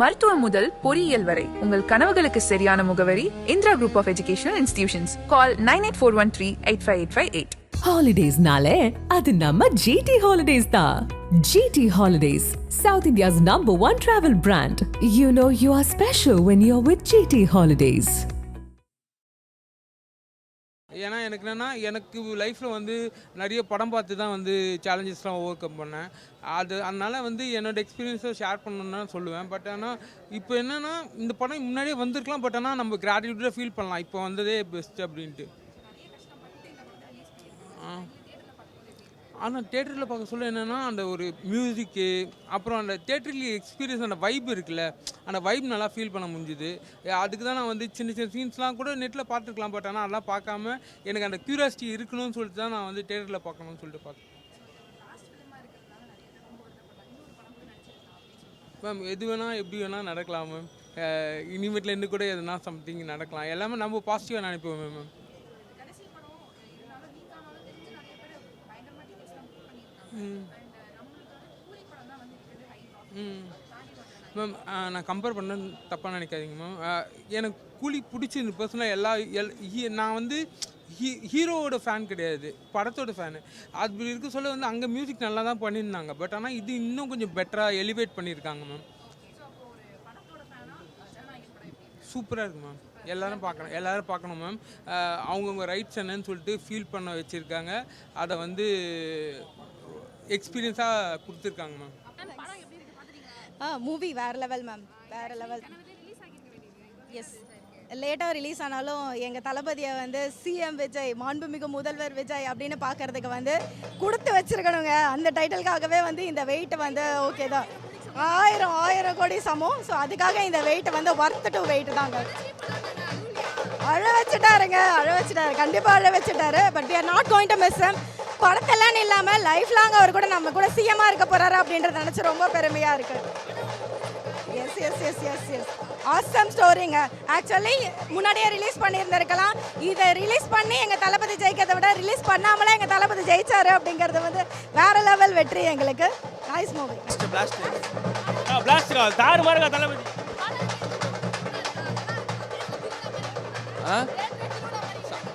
மருத்துவம் முதல் பொறியியல் வரை உங்கள் கனவுகளுக்கு சரியான முகவரி Indira Group of Educational Institutions. Call 9841385858. Holidays-nale, adu namma GT Holidays da. GT Holidays, South India's #1 travel brand. You know you are special when you're with GT Holidays. ஏன்னா எனக்கு லைஃப்பில் வந்து நிறைய படம் பார்த்து தான் வந்து சேலஞ்சஸ்லாம் ஓவர் கம் பண்ணேன். அதனால் வந்து என்னோடய எக்ஸ்பீரியன்ஸை ஷேர் பண்ணணுன்னு தான் சொல்லுவேன். பட் ஆனால் இப்போ என்னென்னா இந்த படம் முன்னாடியே வந்திருக்கலாம். பட் ஆனால் நம்ம கிராட்டிடியூடாக ஃபீல் பண்ணலாம் இப்போ வந்ததே பெஸ்ட் அப்படின்ட்டு. ஆனால் தேட்டரில் பார்க்க சொல்ல என்னென்னா அந்த ஒரு மியூசிக்கு, அப்புறம் அந்த தேட்டரில் எக்ஸ்பீரியன்ஸ், அந்த வைப் இருக்குல்ல, அந்த வைப் நல்லா ஃபீல் பண்ண முடிஞ்சுது. அதுக்கு தான் நான் வந்து சின்ன சின்ன சீன்ஸ்லாம் கூட நெட்டில் பார்த்துருக்கலாம். பட் ஆனால் அதெல்லாம் பார்க்காம எனக்கு அந்த க்யூரியாசிட்டி இருக்கணும்னு சொல்லிட்டு தான் நான் வந்து தேட்டரில் பார்க்கணும்னு சொல்லிட்டு பார்த்தேன். மேம் எது வேணால் எப்படி வேணால் நடக்கலாம் மேம். இனிமேட்டில் இருந்து கூட எதுனா சம்திங் நடக்கலாம். எல்லாமே நம்ம பாசிட்டிவாக நினைப்போம் மேம். மேம் நான் கம்பேர் பண்ண தப்பாக நினைக்காதீங்க மேம். எனக்கு கூலி பிடிச்சிருந்து பர்சனலாக நான் வந்து ஹீரோவோட ஃபேன் கிடையாது, படத்தோட ஃபேனு. அது இருக்க சொல்ல வந்து அங்கே மியூசிக் நல்லா தான் பண்ணியிருந்தாங்க. பட் ஆனால் இது இன்னும் கொஞ்சம் பெட்டராக எலிவேட் பண்ணியிருக்காங்க மேம். சூப்பராக இருக்குது மேம். எல்லோரும் பார்க்கணும் மேம். அவங்கவுங்க ரைட்ஸ் என்னன்னு சொல்லிட்டு ஃபீல் பண்ண வச்சுருக்காங்க. அதை வந்து எக்ஸ்பீரியன்ஸாக கொடுத்துருக்காங்க மேம். மூவி வேறு லெவல் மேம், வேறு லெவல். எஸ், லேட்டாக ரிலீஸ் ஆனாலும் எங்கள் தளபதியை வந்து சிஎம் விஜய், மாண்புமிகு முதல்வர் விஜய் அப்படின்னு பார்க்கறதுக்கு வந்து கொடுத்து வச்சுருக்கணுங்க. அந்த டைட்டிலுக்காகவே வந்து இந்த வெயிட் வந்து ஓகே தான். 1000 கோடி சமம். ஸோ அதுக்காக இந்த வெயிட் வந்து ஒர்த் டு வெயிட் தாங்க. அழ வச்சுட்டாரு, கண்டிப்பாக அழ வச்சுட்டாரு. But we are not going to miss him. படத்தெல்லாம் இல்லாமல் லைஃப் லாங் அவர் கூட நம்ம கூட சிஎம்மாக இருக்க போகிறாரு அப்படின்றத நினச்சி ரொம்ப பெருமையாக இருக்குது. எஸ் ஆசம் ஸ்டோரிங்க. ஆக்சுவலி முன்னாடியே ரிலீஸ் பண்ணியிருந்திருக்கலாம். இதை ரிலீஸ் பண்ணி எங்கள் தளபதி ஜெயிக்கிறத விட ரிலீஸ் பண்ணாமலே எங்கள் தளபதி ஜெயிச்சாரு அப்படிங்கிறது வந்து வேற லெவல் வெற்றி எங்களுக்கு. Nice movie.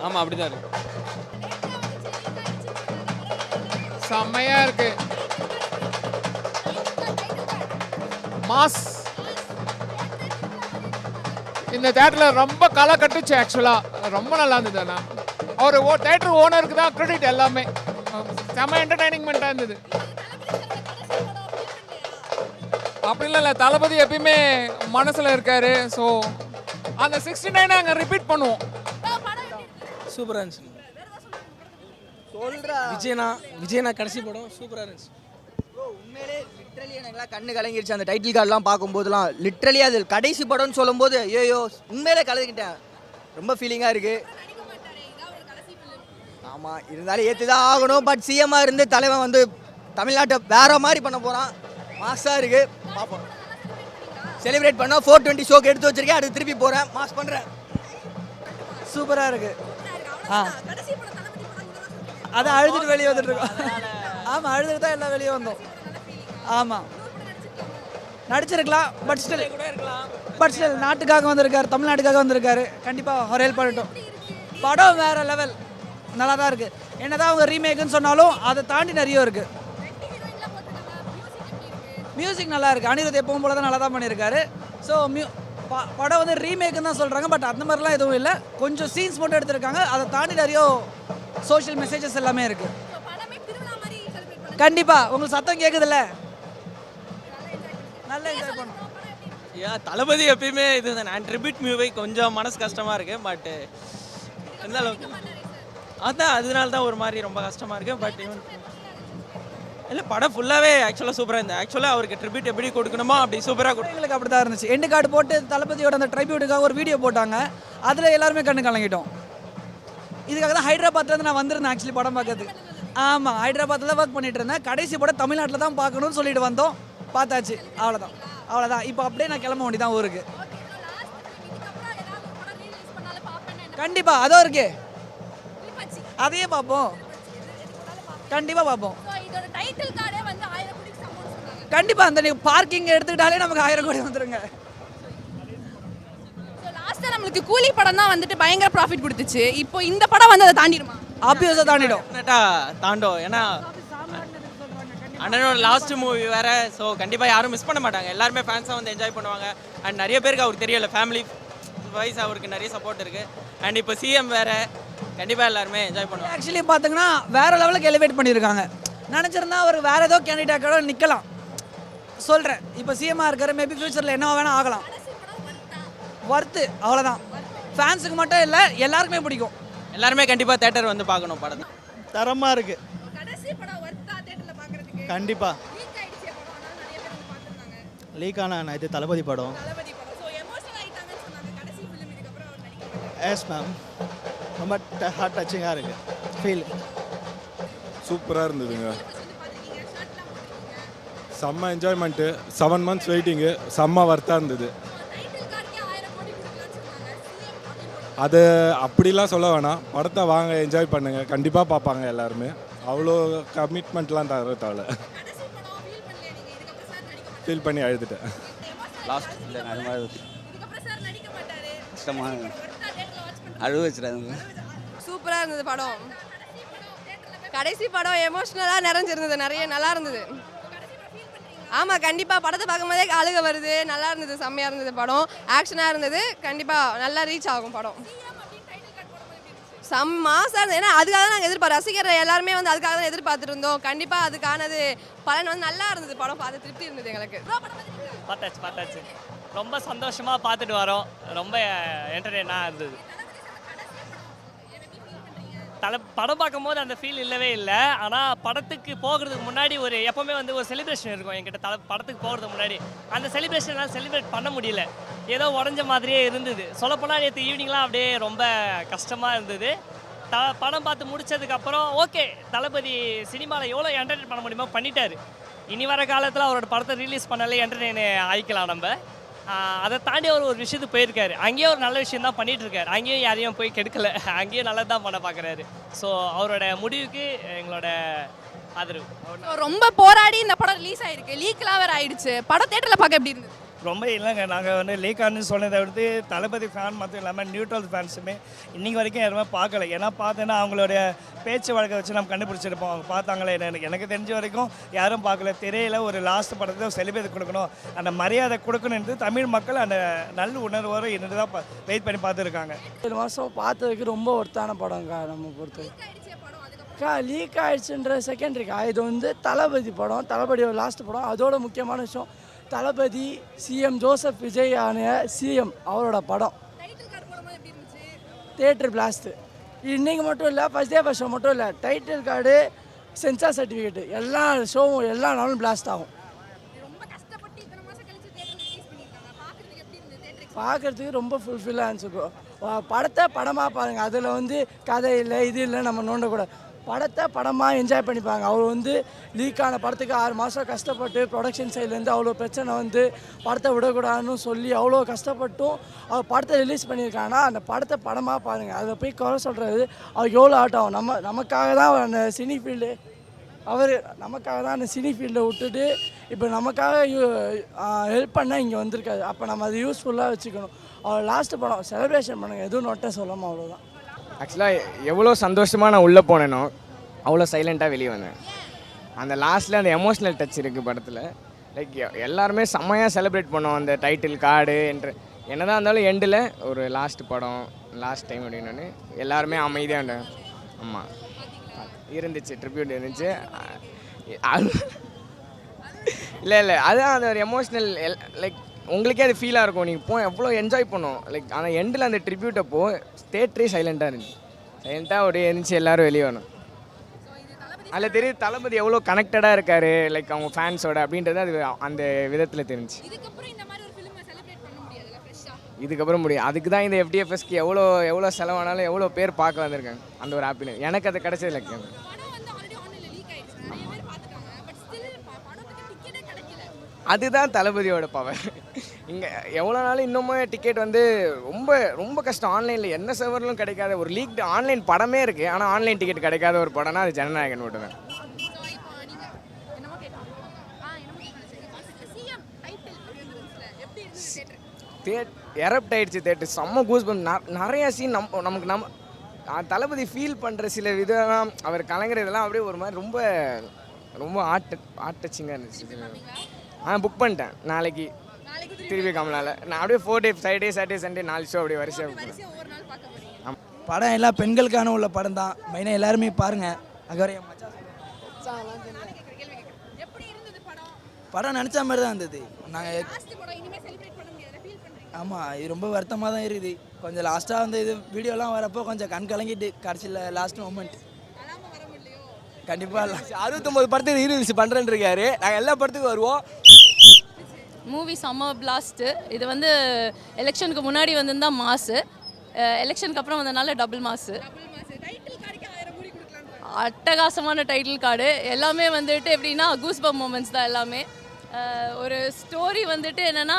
ஆமாம் அப்படிதான் இருக்கு. செம்மையா இருக்கு. மாஸ் இந்த தேட்டரில் ரொம்ப களை கட்டுச்சு. ஆக்சுவலாக ரொம்ப நல்லா இருந்தது. ஆனால் அவர் தேட்டர் ஓனருக்கு தான் கிரெடிட் எல்லாமே. செம்ம என்டர்டைனிங்மெண்ட்டாக இருந்தது. அப்படி இல்லை, தளபதி எப்பயுமே மனசில் இருக்காரு. ஸோ அந்த 69 அங்கே ரிப்பீட் பண்ணுவோம். சூப்பராக இருந்துச்சு. விஜயனா கடைசி படம் சூப்பராக இருந்துச்சு. உண்மையிலே லிட்ரலி எனக்குலாம் கண்ணு கலங்கிருச்சு அந்த டைட்டில் கார்டெலாம் பார்க்கும்போதுலாம். லிட்ரலி அது கடைசி படம்னு சொல்லும்போது ஐயோ உண்மையிலே கலந்துக்கிட்டேன். ரொம்ப ஃபீலிங்காக இருக்குது. ஆமாம், இருந்தாலும் ஏற்று தான் ஆகணும். பட் சிஎம்மாக இருந்து தலைவன் வந்து தமிழ்நாட்டை வேற மாதிரி பண்ண போகிறான். மாஸாக இருக்குது, பார்ப்போம். செலிப்ரேட் பண்ணால் 420 ஷோக்கு எடுத்து வச்சிருக்கேன். அடுத்து திருப்பி போகிறேன், மாஸ் பண்ணுறேன். சூப்பராக இருக்குது. அதான் அழுதுட்டு வெளியே வந்துட்டுருக்கோம். ஆமாம், அழுதுட்டு தான் எல்லாம் வெளியே வந்தோம். ஆமாம், நடிச்சிருக்கலாம். பட் ஸ்டில் நாட்டுக்காக வந்திருக்காரு, தமிழ்நாட்டுக்காக வந்திருக்காரு. கண்டிப்பாக ஒரு ஹெல்ப் பண்ணட்டும். படம் வேறு லெவல், நல்லா தான் இருக்குது. என்ன தான் அவங்க ரீமேக்குன்னு சொன்னாலும் அதை தாண்டி நிறைய இருக்குது. மியூசிக் நல்லா இருக்குது. அனிருத் எப்பவும் போல தான் நல்லா தான் பண்ணியிருக்காரு. ஸோ படம் வந்து ரீமேக்குன்னு தான் சொல்கிறாங்க. பட் அந்த மாதிரிலாம் எதுவும் இல்லை. கொஞ்சம் சீன்ஸ் மட்டும் எடுத்திருக்காங்க. அதை தாண்டி நிறைய சோஷியல் மெசேஜஸ் எல்லாமே இருக்குது. கண்டிப்பாக உங்களுக்கு சத்தம் கேட்குதுல்ல, நல்லா என்ஜாய் பண்ணும். தளபதி எப்பயுமே இது நான் ட்ரிபியூட் மூவி கொஞ்சம் மனசு கஷ்டமாக இருக்குது. பட் எந்த அளவுக்கு அதான் அதனால தான் ஒரு மாதிரி ரொம்ப கஷ்டமாக இருக்குது. பட் இல்லை, படம் ஃபுல்லாகவே ஆக்சுவலாக சூப்பராக இருந்தது. ஆக்சுவலாக அவருக்கு ட்ரிபியூட் எப்படி கொடுக்கணுமோ அப்படி சூப்பராக கொடுக்கும். எங்களுக்கு அப்படி தான் இருந்துச்சு. எண்டு கார்டு போட்டு தளபதியோட அந்த ட்ரிபியூட்டுக்காக ஒரு வீடியோ போட்டாங்க. அதில் எல்லாருமே கண்ணு கலங்கிட்டோம். இதுக்காக தான் ஹைதராபாத்லேருந்து நான் வந்திருந்தேன் ஆக்சுவலி படம் பார்க்கறதுக்கு. ஆமாம், ஹைதராபாத்தில் ஒர்க் பண்ணிட்டு இருந்தேன். கடைசி படம் தமிழ்நாட்டில் தான் பார்க்கணும்னு சொல்லிட்டு வந்தோம். பார்த்தாச்சு, அவ்வளோதான். இப்போ அப்படியே நான் கிளம்ப வேண்டி தான் ஊருக்கு. கண்டிப்பாக அதோ இருக்கே, அதையே பார்ப்போம். கண்டிப்பாக பார்ப்போம். கண்டிப்பாக அந்த நீங்கள் பார்க்கிங் எடுத்துக்கிட்டாலே நமக்கு 1000 கோடி வந்துருங்க. லாஸ்ட்டாக நம்மளுக்கு கூலி படம் தான் வந்துட்டு பயங்கர ப்ராஃபிட் கொடுத்துச்சு. இப்போ இந்த படம் வந்து அதை தாண்டிடுமா? ஆப்வியஸாக தாண்டிடும். தாண்டோம். ஏன்னா அண்ணனோட லாஸ்ட் மூவி வேறு. ஸோ கண்டிப்பாக யாரும் மிஸ் பண்ண மாட்டாங்க. எல்லாருமே ஃபேன்ஸாக வந்து என்ஜாய் பண்ணுவாங்க. அண்ட் நிறைய பேருக்கு அவருக்கு தெரியல, ஃபேமிலி வைஸ் அவருக்கு நிறைய சப்போர்ட் இருக்குது. அண்ட் இப்போ சிஎம் வேறு, கண்டிப்பாக எல்லாருமே என்ஜாய் பண்ணுவாங்க. ஆக்சுவலி பார்த்தீங்கன்னா வேறு லெவலுக்கு எலிவேட் பண்ணியிருக்காங்க. நினச்சிருந்தா அவர் வேறு ஏதோ கேண்டிடேட்டோட நிற்கலாம். சொல்கிறேன், இப்போ சிஎம்மாக இருக்கார், மேபி ஃப்யூச்சரில் என்ன வேணால் ஆகலாம். ஒர்த்து அவ்வளோதான். ஃபேன்ஸுக்கு மட்டும் இல்லை, எல்லாருக்குமே பிடிக்கும். எல்லாருமே கண்டிப்பாக தேட்டர் வந்து பார்க்கணும் படத்தை. தரமாக இருக்குது. கண்டிப்பாக லீக் ஆன இது தளபதி படம். எஸ் மேம், ரொம்ப ஹார்ட் டச்சிங்காக இருக்குது. ஃபீல் சூப்பராக இருந்ததுங்க. செம்ம என்ஜாய்மெண்ட்டு. 7 months waiting. செம்ம ஒர்த்தாக இருந்தது. அது அப்படிலாம் சொல்ல வேணாம். படத்தை வாங்க, என்ஜாய் பண்ணுங்கள். கண்டிப்பாக பார்ப்பாங்க எல்லாருமே. அவ்வளோ கமிட்மெண்ட்லாம் தர தேவை. ஃபீல் பண்ணி அழுதுட்டேன். லாஸ்ட் இல்லை அது மாதிரி கஷ்டமாக அழுவ வச்சுறாங்க. சூப்பராக இருந்தது படம். கடைசி படம் எமோஷ்னலாக நிறைஞ்சிருந்தது, நிறைய நல்லா இருந்தது. ஆமாம், கண்டிப்பாக படத்தை பார்க்கும்போதே அழுக வருது. நல்லா இருந்தது, செம்மையாக இருந்தது படம். ஆக்ஷனாக இருந்தது. கண்டிப்பாக நல்லா ரீச் ஆகும் படம். மாசாக இருந்தது. ஏன்னா அதுக்காக தான் நாங்கள் ரசிகர் எல்லாருமே வந்து அதுக்காக தான் எதிர்பார்த்துட்டு இருந்தோம். கண்டிப்பாக அதுக்கானது பலன் வந்து நல்லா இருந்தது. படம் பார்த்து திருப்தி இருந்தது எங்களுக்கு. பார்த்தாச்சு. ரொம்ப சந்தோஷமாக பார்த்துட்டு வரோம். ரொம்ப என்டர்டெயினாக இருந்தது. படம் பார்க்கும்போது அந்த ஃபீல் இல்லவே இல்லை. ஆனால் படத்துக்கு போகிறதுக்கு முன்னாடி எப்போவுமே வந்து ஒரு செலிப்ரேஷன் இருக்கும் என்கிட்ட. படத்துக்கு போகிறதுக்கு முன்னாடி அந்த செலிப்ரேஷன்லாம் செலிப்ரேட் பண்ண முடியல. ஏதோ உடஞ்ச மாதிரியே இருந்தது. சொல்லப்போனால் நேற்று ஈவினிங்லாம் அப்படியே ரொம்ப கஷ்டமாக இருந்தது. படம் பார்த்து முடித்ததுக்கப்புறம் ஓகே, தளபதி சினிமாவில் எவ்வளோ என்டர்டெயின் பண்ண முடியுமோ பண்ணிட்டாரு. இனி வர காலத்தில் அவரோட படத்தை ரிலீஸ் பண்ணாலே என்டர்டெயின் ஆகிக்கலாம் நம்ம. அதை தாண்டி அவர் ஒரு விஷயத்துக்கு போயிருக்காரு. அங்கேயும் ஒரு நல்ல விஷயம் தான் பண்ணிட்டு இருக்காரு. அங்கேயும் யாரையும் போய் கெடுக்கல. அங்கேயும் நல்லது தான் பண்ண பார்க்குறாரு. ஸோ அவரோட முடிவுக்கு எங்களோட ஆதரவு. ரொம்ப போராடி இந்த படம் ரிலீஸ் ஆயிருக்கு. லீக்லாம் வேறு ஆயிடுச்சு. படம் தேட்டரில் பார்க்க எப்படி இருந்தது? ரொம்ப இல்லைங்க. நாங்கள் வந்து லீக்கான்னு சொன்னதை விடுத்து தளபதி ஃபேன் மட்டும் இல்லாமல் நியூட்ரல் ஃபேன்ஸுமே இன்றைக்கி வரைக்கும் யாருமே பார்க்கல. ஏன்னா பார்த்தேன்னா அவங்களுடைய பேச்சு வழக்கை வச்சு நம்ம கண்டுபிடிச்சிருப்போம் அவங்க பார்த்தாங்களே என்ன. எனக்கு தெரிஞ்ச வரைக்கும் யாரும் பார்க்கல. திரையில் ஒரு லாஸ்ட் படத்தை செலிப்ரேட் கொடுக்கணும், அந்த மரியாதை கொடுக்கணுன்றது தமிழ் மக்கள் அந்த நல்ல உணர்வோடு இருந்து தான் வெயிட் பண்ணி பார்த்துருக்காங்க. 7 மாதம் பார்த்ததுக்கு ரொம்ப ஒர்த்தான படம்க்கா. நம்ம பொறுத்து லீக் ஆயிடுச்சுன்ற செகண்டரிக்கா. இது வந்து தளபதி படம், தளபதியோட லாஸ்ட் படம். அதோட முக்கியமான விஷயம் தளபதி சிஎம் ஜோசப் விஜய் ஆன சிஎம் அவரோட படம். Theatre blast. இன்றைக்கி மட்டும் இல்லை, ஃபஸ்ட் டே ஃபஸ்ட் ஷோ மட்டும் இல்லை, டைட்டில் கார்டு, சென்சார் சர்டிஃபிகேட்டு எல்லா ஷோவும் எல்லா நாளும் பிளாஸ்ட் ஆகும். பார்க்குறதுக்கு ரொம்ப ஃபுல்ஃபில்லாக இருந்துச்சுக்கோ. படத்தை படமாக பாருங்கள். அதில் வந்து கதை இல்லை, இது இல்லை, நம்ம நோண்டக்கூடாது. படத்தை படமாக என்ஜாய் பண்ணிப்பாங்க. அவர் வந்து லீக்கான படத்துக்கு 6 மாதம் கஷ்டப்பட்டு ப்ரொடக்ஷன் சைட்லேருந்து அவ்வளோ பிரச்சனை வந்து படத்தை விடக்கூடாதுன்னு சொல்லி அவ்வளோ கஷ்டப்பட்டும் அவர் படத்தை ரிலீஸ் பண்ணியிருக்காங்கன்னா அந்த படத்தை படமாக பாருங்கள். அதை போய் குறை சொல்கிறது அவருக்கு எவ்வளோ ஆட்டம். நமக்காக தான் அந்த சினி ஃபீல்டு, அவர் நமக்காக தான் அந்த சினி ஃபீல்டை விட்டுட்டு இப்போ நமக்காக ஹெல்ப் பண்ணால் இங்கே வந்திருக்காரு. அப்போ நம்ம அதை யூஸ்ஃபுல்லாக வச்சுக்கணும். அவர் லாஸ்ட்டு படம் செலிப்ரேஷன் பண்ணுங்கள், எதுவும் நொட்டை சொல்லாமல் அவ்வளோதான். ஆக்சுவலாக எவ்வளோ சந்தோஷமாக நான் உள்ளே போனேனோ அவ்வளோ சைலண்ட்டாக வெளியே வந்தேன். அந்த லாஸ்ட்டில் அந்த எமோஷ்னல் டச் இருக்குது படத்தில். லைக் எல்லாருமே செம்மையாக செலிப்ரேட் பண்ணோம். அந்த டைட்டில் கார்டு என்று என்ன தான் இருந்தாலும் எண்டில் ஒரு லாஸ்ட் படம், லாஸ்ட் டைம் அப்படின்னு எல்லாருமே அமைதியாக ஆமாம் இருந்துச்சு. ட்ரிபியூட் இருந்துச்சு. இல்லை அதுதான் அந்த ஒரு எமோஷ்னல் லைக் உங்களுக்கே அது ஃபீலாக இருக்கும். நீங்கள் எவ்வளோ என்ஜாய் பண்ணோம். லைக் ஆனால் எண்டில் அந்த ட்ரிபியூட்டப்போ தேட்டரே சைலண்ட்டாக இருந்துச்சு. சைலண்ட்டாக அப்படியே இருந்துச்சு. எல்லோரும் வெளியே வரணும். அதில் தெரியுது தளபதி எவ்வளோ கனெக்டடாக இருக்கார் லைக் அவங்க ஃபேன்ஸோட அப்படின்றது அது அந்த விதத்தில் தெரிஞ்சு. இதுக்கப்புறம் முடியும். அதுக்கு தான் இந்த FDFSக்கு எவ்வளோ செலவானாலும் எவ்வளோ பேர் பார்க்க வந்திருக்காங்க. அந்த ஒரு ஹாப்பினஸ் எனக்கு அது கிடைச்சது. லைக் அதுதான் தளபதியோட பவர். இங்கே எவ்வளோ நாளும் இன்னமும் டிக்கெட் வந்து ரொம்ப ரொம்ப கஷ்டம். ஆன்லைனில் என்ன சர்வர்லும் கிடைக்காத ஒரு லீக் ஆன்லைன் படமே இருக்குது. ஆனால் ஆன்லைன் டிக்கெட் கிடைக்காத ஒரு படம்னா அது ஜனநாயகன் மட்டும் தான். எரப்ட் ஆயிடுச்சு தேட்டர். செம்ம கூஸ் பம்ப். நிறைய சீன் நமக்கு தளபதி ஃபீல் பண்ணுற சில விதம், அவர் கலங்குறதெல்லாம் அப்படியே ஒரு மாதிரி ரொம்ப ரொம்ப டச்சிங்காக இருந்துச்சு. புக் பண்ணிட்டேன் நாளைக்கு திருப்பி கமலால். நான் அப்படியே 4 டே ஃப்ரைடே சாட்டர்டே சண்டே 4 ஷோ அப்படியே வரிசையாக. படம் எல்லாம் பெண்களுக்கான உள்ள படம் தான். மெயினாக எல்லாருமே பாருங்கள். அங்கே வரைய படம் நினச்ச மாதிரி தான் இருந்தது. நாங்கள் ஆமாம், இது ரொம்ப வருத்தமாக தான் இருக்குது. கொஞ்சம் லாஸ்ட்டாக வந்து இது வீடியோலாம் வரப்போ கொஞ்சம் கண் கலங்கிட்டு கடைசியில் லாஸ்ட் மொமெண்ட். கண்டிப்பாக 69 படத்துக்கு ரீரிலீஸ் பண்ணுறேன்னு இருக்காரு. நாங்கள் எல்லா படத்துக்கும் வருவோம். மூவி செம்ம பிளாஸ்ட்டு. இது வந்து எலெக்ஷனுக்கு முன்னாடி வந்திருந்தா மாசு, எலெக்ஷனுக்கு அப்புறம் வந்ததுனால டபுள் மாசு. அட்டகாசமான டைட்டில் கார்டு. எல்லாமே வந்துட்டு எப்படின்னா கூஸ்பம்ப் மூமெண்ட்ஸ் தான் எல்லாமே. ஒரு ஸ்டோரி வந்துட்டு என்னென்னா,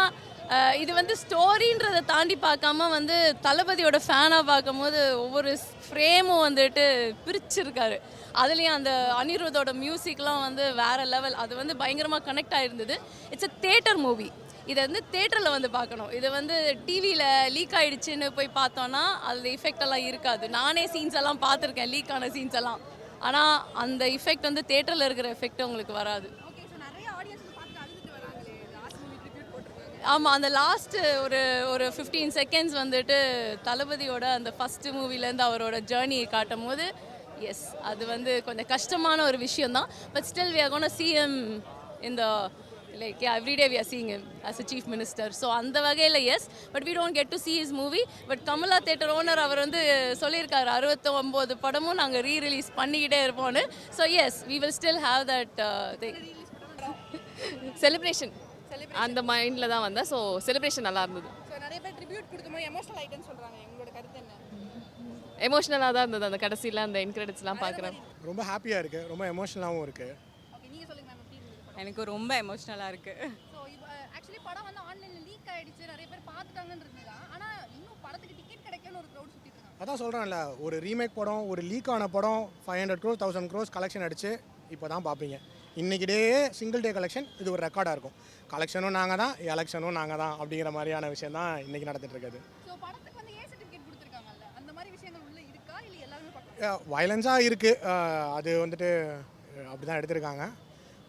இது வந்து ஸ்டோரின்றதை தாண்டி பார்க்காம வந்து தளபதியோட ஃபேனாக பார்க்கும்போது ஒவ்வொரு ஃப்ரேமும் வந்துட்டு பிரிச்சிருக்காரு. அதுலேயும் அந்த அனிருத்தோட மியூசிக்லாம் வந்து வேறு லெவல். அது வந்து பயங்கரமாக கனெக்ட் ஆகிருந்தது. It's a theatre movie. இதை வந்து தேட்டரில் வந்து பார்க்கணும். இது வந்து டிவியில் லீக் ஆகிடுச்சின்னு போய் பார்த்தோன்னா அதில் இஃபெக்ட் எல்லாம் இருக்காது. நானே சீன்ஸ் எல்லாம் பார்த்துருக்கேன், லீக் ஆன சீன்ஸ் எல்லாம். ஆனால் அந்த இஃபெக்ட் வந்து தேட்டரில் இருக்கிற எஃபெக்ட் உங்களுக்கு வராது. ஆமாம், அந்த லாஸ்ட்டு ஒரு 15 செகண்ட்ஸ் வந்துட்டு தளபதியோட அந்த ஃபஸ்ட்டு மூவிலேருந்து அவரோட ஜேர்னியை காட்டும் போது எஸ், அது வந்து கொஞ்சம் கஷ்டமான ஒரு விஷயந்தான். But still we are going to see him in the every day we are seeing him as a chief minister. So அந்த வகையில் yes, but we don't get to see his movie. But Kamala theatre owner அவர் வந்து சொல்லியிருக்காரு 69 படமும் நாங்கள் rerelease பண்ணிக்கிட்டே இருப்போம்னு. So yes, we will still have that thing. Celebration அந்த மைண்டில் தான் வந்தேன். ஸோ செலிப்ரேஷன் நல்லா இருந்தது. நிறைய பேர் ட்ரிபியூட் கொடுக்கும்போது எமோஷனல் ஐட்டம்னு சொல்கிறாங்க. எங்களோட கருத்து என்ன? எமோஷனலாக தான் இருந்தது. அந்த கடைசியில் அந்த இன்க்ரெடிட்ஸ்லாம் பார்க்குறேன். ரொம்ப ஹாப்பியாக இருக்குது, ரொம்ப எமோஷனலாகவும் இருக்குது. எனக்கு ரொம்ப எமோஷ்னலாக இருக்குது. ஸோ இப்போ ஆக்சுவலி படம் வந்து ஆன்லைனில் லீக் ஆகிடுச்சு, நிறைய பேர் பார்த்துட்டாங்கன்னு இருந்ததா. ஆனால் இன்னும் படத்துக்கு டிக்கெட் கிடைக்கலன்னு ஒரு க்ரௌட் சுற்றிட்டு இருக்காங்க. அதான் சொல்கிறேன்ல, ஒரு ரீமேக் படம், ஒரு லீக் ஆன படம் 500 crores 1000 crores கலெக்ஷன் அடிச்சு இப்போ தான் பார்ப்பீங்க. இன்றைக்கி டே சிங்கிள் டே கலெக்ஷன் இது ஒரு ரெக்கார்டாக இருக்கும். கலெக்ஷனும் நாங்கள் தான், எலெக்ஷனும் நாங்கள் தான் அப்படிங்கிற மாதிரியான விஷயம் தான் இன்றைக்கி நடந்துட்டு இருக்குது. ஸோ படத்துக்கு வந்து ஏ சர்டிஃபிகேட் கொடுத்துருக்காங்கல்ல, அந்த மாதிரி விஷயங்கள் உள்ள இருக்கா இல்லை எல்லாருமே பார்க்கலாம்? வயலன்ஸாக இருக்குது, அது வந்துட்டு அப்படி தான் எடுத்திருக்காங்க.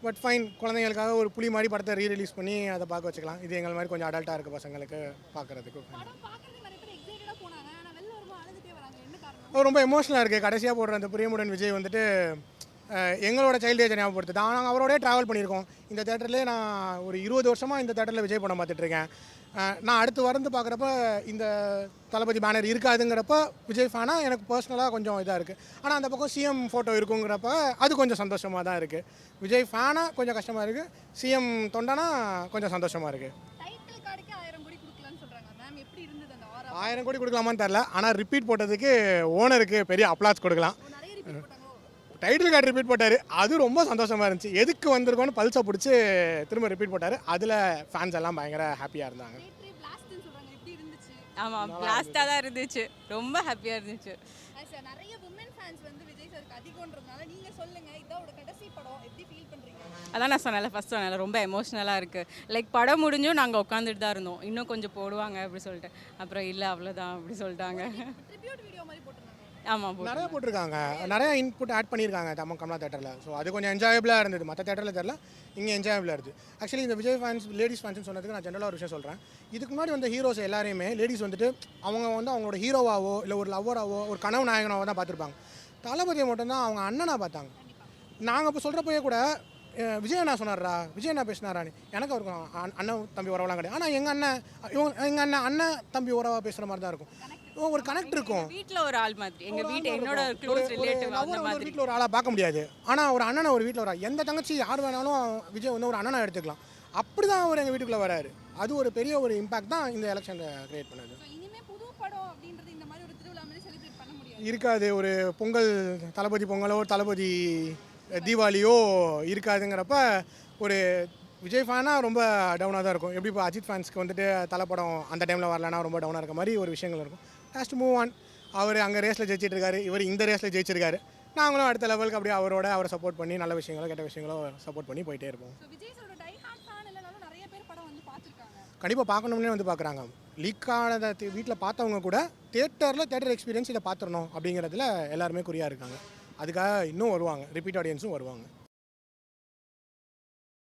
பட் ஃபைன், குழந்தைங்களுக்காக ஒரு புலி மாதிரி படத்தை ரீரிலீஸ் பண்ணி அதை பார்க்க வச்சுக்கலாம். இது எங்கள் மாதிரி கொஞ்சம் அடல்ட்டாக இருக்குது பசங்களுக்கு பார்க்குறதுக்கு. ரொம்ப எமோஷனலாக இருக்குது. கடைசியாக போடுற அந்த பிரியமுடன் விஜய் வந்துட்டு எங்களோட சைல்டு ஏஜை ஞாபகப்படுத்துது. நாங்கள் அவரோடய ட்ராவல் பண்ணியிருக்கோம். இந்த தேட்டர்லேயே நான் ஒரு 20 வருஷமாக இந்த தேட்டரில் விஜய் படம் பார்த்துட்ருக்கேன். நான் அடுத்து வந்து பார்க்குறப்ப இந்த தளபதி பேனர் இருக்காதுங்கிறப்ப விஜய் ஃபேனாக எனக்கு பர்சனலாக கொஞ்சம் இதாக இருக்குது. ஆனால் அந்த பக்கம் சிஎம் ஃபோட்டோ இருக்குங்கிறப்ப அது கொஞ்சம் சந்தோஷமாக தான் இருக்குது. விஜய் ஃபேனாக கொஞ்சம் கஷ்டமாக இருக்குது, சிஎம் தொண்டனா கொஞ்சம் சந்தோஷமாக இருக்குது. 1000 கோடி கொடுக்கலாமான்னு தெரில, ஆனால் ரிப்பீட் போட்டதுக்கு ஓனருக்கு பெரிய அப்ளாஸ் கொடுக்கலாம். டைட்டில் கார்டு ரிப்பீட் போட்டார், அது ரொம்ப சந்தோஷமாக இருந்துச்சு. எதுக்கு வந்திருக்கோன்னு பல்ஸை பிடிச்சி திரும்ப ரிப்பீட் போட்டார். அதில் ஃபேன்ஸ் எல்லாம் பயங்கர ஹாப்பியாக இருந்தாங்க. ஆமாம், பிளாஸ்டாக தான் இருந்துச்சு. ரொம்ப ஹாப்பியாக இருந்துச்சு. நிறைய உமன் ஃபேன்ஸ் வந்து விஜய் சாருக்கு அதிகம்ன்றதுனால நீங்கள் சொல்லுங்கள், இதோட கடைசி படம் எப்படி ஃபீல் பண்ணுறீங்க? அதான் நான் சொன்னேன்ல, ஃபஸ்ட் சொன்னேன்ல, ரொம்ப எமோஷ்னலாக இருக்குது. லைக் படம் முடிஞ்சும் நாங்கள் உட்காந்துட்டு தான் இருந்தோம், இன்னும் கொஞ்சம் போடுவாங்க அப்படி சொல்லிட்டு. அப்புறம் இல்லை அவ்வளோதான் அப்படி சொல்லிட்டாங்க. ஆமாம், நிறையா போட்டிருக்காங்க, நிறையா இன்புட் ஆட் பண்ணியிருக்காங்க கமலா தேட்டரில். ஸோ அது கொஞ்சம் என்ஜாயபிளாக இருந்தது. மற்ற தேட்டரில் தெரில, இங்கே என்ஜாயபிளாக இருக்குது. ஆக்சுவலி இந்த விஜய் ஃபேன்ஸ் லேடிஸ் ஃபேன்ஸ்னு சொன்னதுக்கு நான் ஜென்ரலாக ஒரு விஷயம் சொல்கிறேன். இதுக்கு முன்னாடி வந்த ஹீரோஸ் எல்லாரையுமே லேடிஸ் வந்துட்டு அவங்க வந்து அவங்களோட ஹீரோவாவோ இல்லை ஒரு லவ்வராவோ ஒரு கனவு நாயகனாவோ தான் பார்த்துருப்பாங்க. தளபதியை மட்டும்தான் அவங்க அண்ணனாக பார்த்தாங்க. நாங்கள் இப்போ சொல்கிறப்போயே கூட விஜய் அண்ணா சொன்னார்ரா, விஜய் அண்ணா பேசினாரான்னு. எனக்கு அவருக்கு அண்ணன் தம்பி உறவெல்லாம் கிடையாது. ஆனால் எங்கள் அண்ணன் தம்பி உறவாக பேசுகிற மாதிரி தான் இருக்கும். ஒரு கனெக்ட் இருக்கும். வீட்டில் ஒரு ஆள் மாதிரி, எங்கள் வீட்டு என்னோட க்ளோஸ் ரிலேட்டிவ் அந்த மாதிரி. வீட்டில் ஒரு ஆளாக பார்க்க முடியாது, ஆனால் ஒரு அண்ணனை ஒரு வீட்டில் ஒரு எந்த தங்கச்சி யார் வேணாலும் விஜய் வந்து ஒரு அண்ணனை எடுத்துக்கலாம். அப்படி தான் அவர் எங்கள் வீட்டுக்குள்ளே வராரு. அது ஒரு பெரிய ஒரு இம்பாக்ட் தான் இந்த எலெக்ஷனில் கிரியேட் பண்ணது. இருக்காது, ஒரு பொங்கல் தளபதி பொங்கலோ தளபதி தீபாவளியோ இருக்காதுங்கிறப்ப ஒரு விஜய் ஃபேனாக ரொம்ப டவுனாக தான் இருக்கும். எப்படி இப்போ அஜித் ஃபேன்ஸ்க்கு வந்துட்டு தலைப்படம் அந்த டைமில் வரலன்னா ரொம்ப டவுனாக இருக்க மாதிரி ஒரு விஷயங்கள் இருக்கும். லாஸ்ட் மூவ் ஆன், அவர் அங்கே ரேஸில் ஜெயிச்சிட்டு இருக்காரு, இவர் இந்த ரேஸில் ஜெயிச்சிருக்காரு. நாங்களும் அடுத்த லெவலுக்கு அப்படியே அவரை சப்போர்ட் பண்ணி நல்ல விஷயங்களோ கெட்ட விஷயங்களோ சப்போர்ட் பண்ணி போயிட்டே இருப்போம். கண்டிப்பாக பார்க்கணும்னே வந்து பார்க்குறாங்க. லீக் ஆனதை வீட்டில் பார்த்தவங்க கூட தேட்டர் எக்ஸ்பீரியன்ஸ் இதை பார்த்துடணும் அப்படிங்கிறதுல எல்லாருமே குறியாக இருக்காங்க. அதுக்காக இன்னும் வருவாங்க, ரிப்பீட் ஆடியன்ஸும் வருவாங்க.